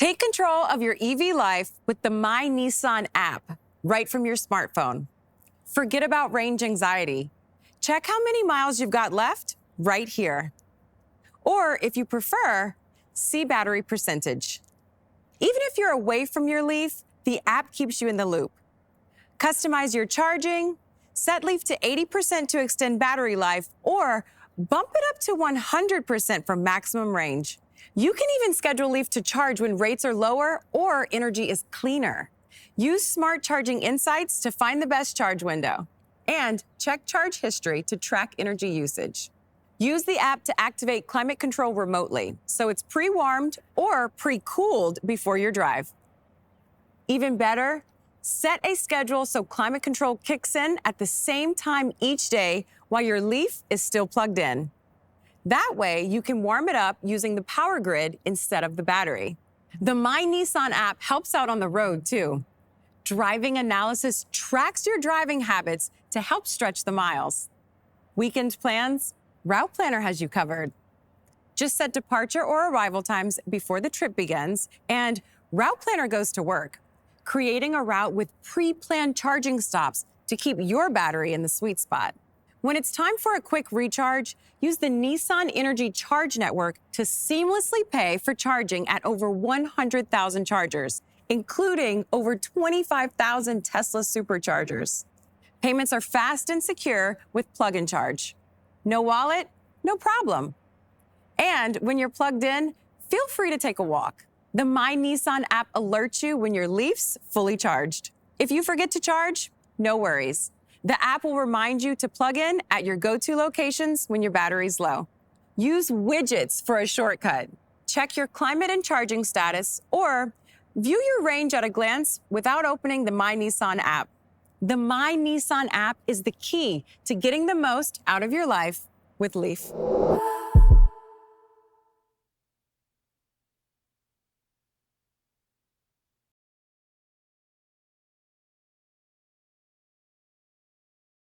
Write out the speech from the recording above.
Take control of your EV life with the MyNISSAN app right from your smartphone. Forget about range anxiety. Check how many miles you've got left right here. Or if you prefer, see battery percentage. Even if you're away from your LEAF, the app keeps you in the loop. Customize your charging, set LEAF to 80% to extend battery life, or bump it up to 100% for maximum range. You can even schedule LEAF to charge when rates are lower or energy is cleaner. Use smart charging insights to find the best charge window. And check charge history to track energy usage. Use the app to activate climate control remotely, so it's pre-warmed or pre-cooled before your drive. Even better, set a schedule so climate control kicks in at the same time each day while your LEAF is still plugged in. That way, you can warm it up using the power grid instead of the battery. The MyNISSAN app helps out on the road, too. Driving analysis tracks your driving habits to help stretch the miles. Weekend plans? Route Planner has you covered. Just set departure or arrival times before the trip begins, and Route Planner goes to work, creating a route with pre-planned charging stops to keep your battery in the sweet spot. When it's time for a quick recharge, use the NISSAN ENERGY Charge Network to seamlessly pay for charging at over 100,000 chargers, including over 25,000 Tesla superchargers. Payments are fast and secure with Plug and Charge. No wallet? No problem. And when you're plugged in, feel free to take a walk. The MyNISSAN app alerts you when your LEAF's fully charged. If you forget to charge, no worries. The app will remind you to plug in at your go-to locations when your battery's low. Use widgets for a shortcut. Check your climate and charging status, or view your range at a glance without opening the MyNISSAN app. The MyNISSAN app is the key to getting the most out of your life with LEAF.